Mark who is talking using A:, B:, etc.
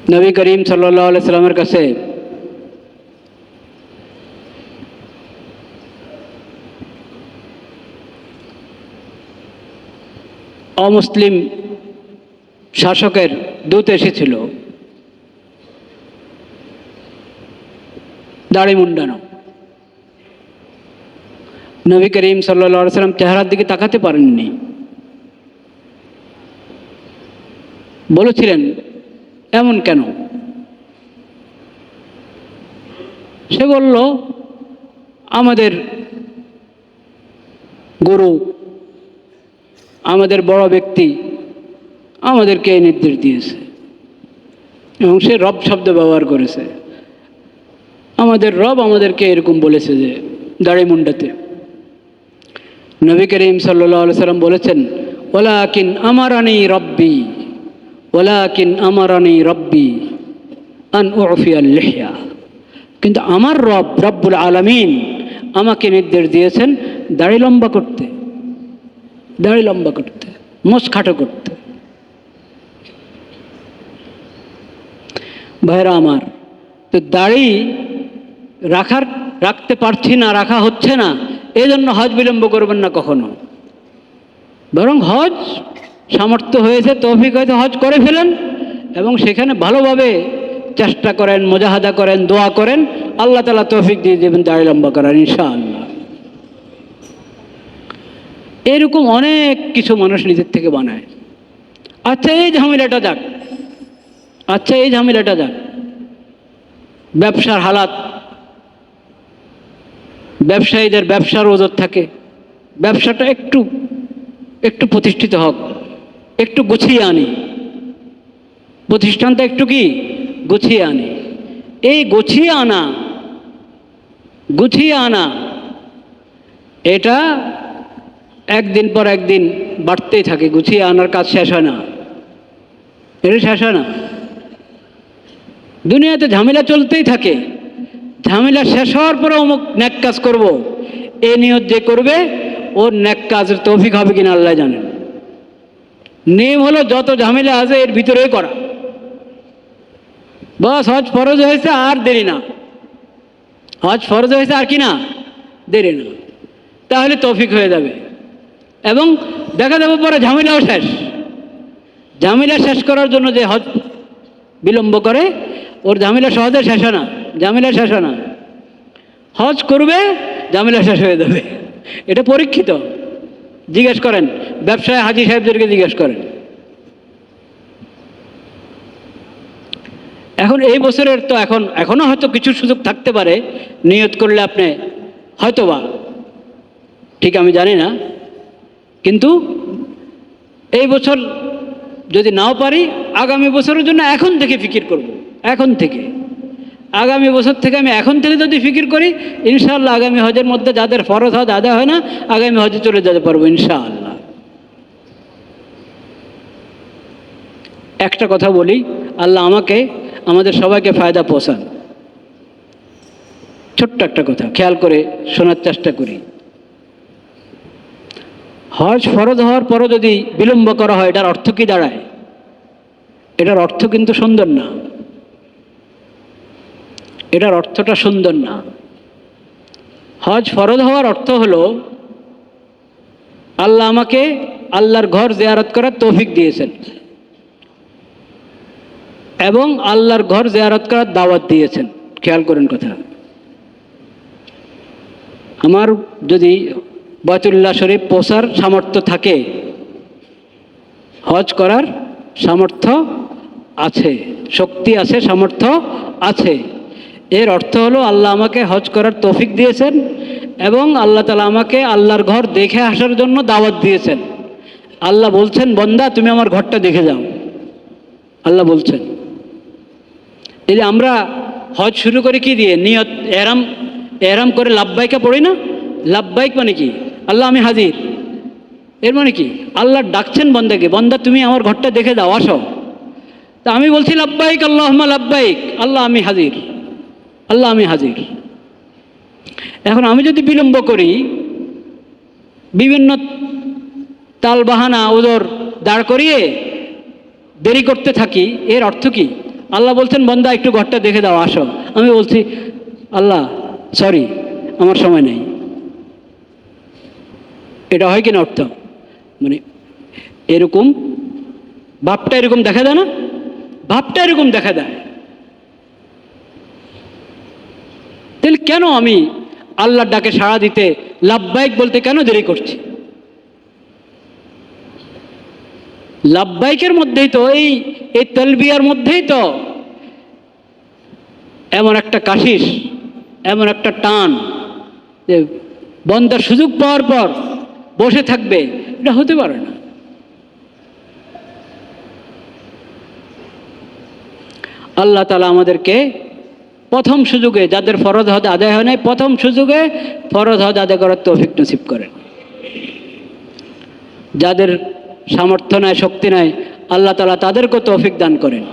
A: নবী করিম সাল্লাল্লাহু আলাইহি সাল্লামের কাছে অমুসলিম শাসকের দূত এসেছিল, দাড়ি মুন্ডানো। নবী করিম সাল্লাল্লাহু আলাইহি সাল্লাম চেহারার দিকে তাকাতে পারেননি। বলেছিলেন, এমন কেন? সে বলল, আমাদের গুরু, আমাদের বড় ব্যক্তি আমাদেরকে এই নির্দেশ দিয়েছে। এবং সে রব শব্দ ব্যবহার করেছে। আমাদের রব আমাদেরকে এরকম বলেছে যে দাড়ি মুন্ডাতে। নবী করিম সাল্লাল্লাহু আলাইহি সাল্লাম বলেছেন, ওয়ালাকিন আমারানি রব্বি, ওয়ালাকিন আমারানি রব্বি আন উফিয়াল লিহয়া। কিন্তু আমার রব রব্বুল আলামিন আমাকে নির্দেশ দিয়েছেন দাড়ি লম্বা করতে, দাড়ি লম্বা করতে, মোচ খাটো করতে। ভাইরা আমার, তো দাড়ি রাখতে পারছি না, রাখা হচ্ছে না, এই জন্য হজ বিলম্ব করবেন না কখনো। বরং হজ সামর্থ্য হয়েছে, তৌফিক হয়েছে, হজ করে ফেলেন এবং সেখানে ভালোভাবে চেষ্টা করেন, মুজাহাদা করেন, দোয়া করেন, আল্লাহ তাআলা তৌফিক দিয়ে দেবেন দাড়ি লম্বা করার ইনশাআল্লাহ। এরকম অনেক কিছু মানুষ নিজের থেকে বানায়। আচ্ছা এই ঝামেলাটা যাক, আচ্ছা এই ঝামেলাটা যাক, ব্যবসার হালাত, ব্যবসায়ীদের ব্যবসার ওজর থাকে, ব্যবসাটা একটু একটু প্রতিষ্ঠিত হোক, একটু গুছিয়ে আনি, প্রতিষ্ঠানটা একটু কি গুছিয়ে আনি। এই গুছিয়ে আনা এটা একদিন পর একদিন বাড়তেই থাকে। গুছিয়ে আনার কাজ শেষ হয় না, এটা শেষ হয় না। দুনিয়াতে ঝামেলা চলতেই থাকে। ঝামেলা শেষ হওয়ার পরে অমুক নেক কাজ করব, এ নিয়ত যে করবে ওর নেক কাজের তৌফিক হবে কিনা আল্লাহ জানেন। নিয়ম হলো যত ঝামেলা আছে এর ভিতরেই করা। বস হজ ফরজ হয়েছে আর দেরি না, হজ ফরজ হয়েছে আর কি না দেরি না, তাহলে তৌফিক হয়ে যাবে এবং দেখা যাবে পরে ঝামেলাও শেষ। ঝামেলা শেষ করার জন্য যে হজ বিলম্ব করে ওর ঝামেলা সহজে শেষ হয় না, ঝামেলা শেষ হয় না। হজ করবে, ঝামেলা শেষ হয়ে যাবে। এটা পরীক্ষিত। জিজ্ঞেস করেন ব্যবসায় হাজি সাহেবদেরকে, জিজ্ঞেস করেন। এখন এই বছরের তো এখনো হয়তো কিছু সুযোগ থাকতে পারে, নিয়ত করলে আপনি হয়তোবা, ঠিক আমি জানি না, কিন্তু এই বছর যদি নাও পারি আগামী বছরের জন্য এখন থেকে ফিকির করব। এখন থেকে, আগামী বছর থেকে আমি এখন থেকে যদি ফিকির করি, ইনশাআল্লাহ আগামী হজের মধ্যে যাদের ফরজ হজ আদায় হয় না, আগামী হজে চলে যেতে পারবো ইনশাআল্লাহ। একটা কথা বলি, আল্লাহ আমাকে আমাদের সবাইকে ফায়দা পৌঁছান। ছোট্ট একটা কথা খেয়াল করে শোনার চেষ্টা করি। হজ ফরজ হওয়ার পরও যদি বিলম্ব করা হয়, এটার অর্থ কি দাঁড়ায়? এটার অর্থ কিন্তু সুন্দর না, এটার অর্থটা সুন্দর না। হজ ফরজ হওয়ার অর্থ হলো আল্লাহ আমাকে আল্লাহর ঘর জিয়ারত করার তৌফিক দিয়েছেন এবং আল্লাহর ঘর জিয়ারত করার দাওয়াত দিয়েছেন। খেয়াল করেন কথা। আমার যদি বাইতুল্লাহ শরীফ পৌঁছার সামর্থ্য থাকে, হজ করার সামর্থ্য আছে, শক্তি আছে, সামর্থ্য আছে, এর অর্থ হলো আল্লাহ আমাকে হজ করার তৌফিক দিয়েছেন এবং আল্লাহ তাআলা আমাকে আল্লাহর ঘর দেখে আসার জন্য দাওয়াত দিয়েছেন। আল্লাহ বলছেন, বান্দা তুমি আমার ঘরটা দেখে যাও, আল্লাহ বলছেন। এই যে আমরা হজ শুরু করি কি দিয়ে? নিয়ত, এহরাম করে লাব্বাইকা পড়ি না? লাব্বাইক মানে কি? আল্লাহ আমি হাজির। এর মানে কি? আল্লাহ ডাকছেন বান্দাকে, বান্দা তুমি আমার ঘরটা দেখে যাও, আসো। তা আমি বলছি লাব্বাইক আল্লাহুম্মা লাব্বাইক, আল্লাহ আমি হাজির, আল্লাহ আমি হাজির। এখন আমি যদি বিলম্ব করি, বিভিন্ন তাল বাহানা ওজর দাঁড় করিয়ে দেরি করতে থাকি, এর অর্থ কি? আল্লাহ বলছেন বান্দা একটু ঘরটা দেখে দাও, আসো। আমি বলছি আল্লাহ সরি, আমার সময় নেই। এটা হয় কিনা অর্থ? মানে এরকম ভাবটা এরকম দেখা দেয় না? ভাবটা এরকম দেখা দেয়। তাহলে কেন আমি আল্লাহর ডাকে সাড়া দিতে, লাব্বাইক বলতে কেন দেরি করছি? লাব্বাইকের মধ্যেই তো এই তালবিয়ার মধ্যেই তো এমন একটা কাশিস, এমন একটা টান যে বন্দার সুযোগ পাওয়ার পর বসে থাকবে, এটা হতে পারে না। আল্লাহ তাআলা আমাদেরকে প্রথম সুযোগে, যাদের ফরজ হজ আদায় হয় নাই, প্রথম সুযোগে ফরজ হজ আদায় করার তৌফিক নসিব করেন। যাদের সামর্থ্য নাই, শক্তি নাই, আল্লাহ তাআলা তাদেরকেও তৌফিক দান করেন।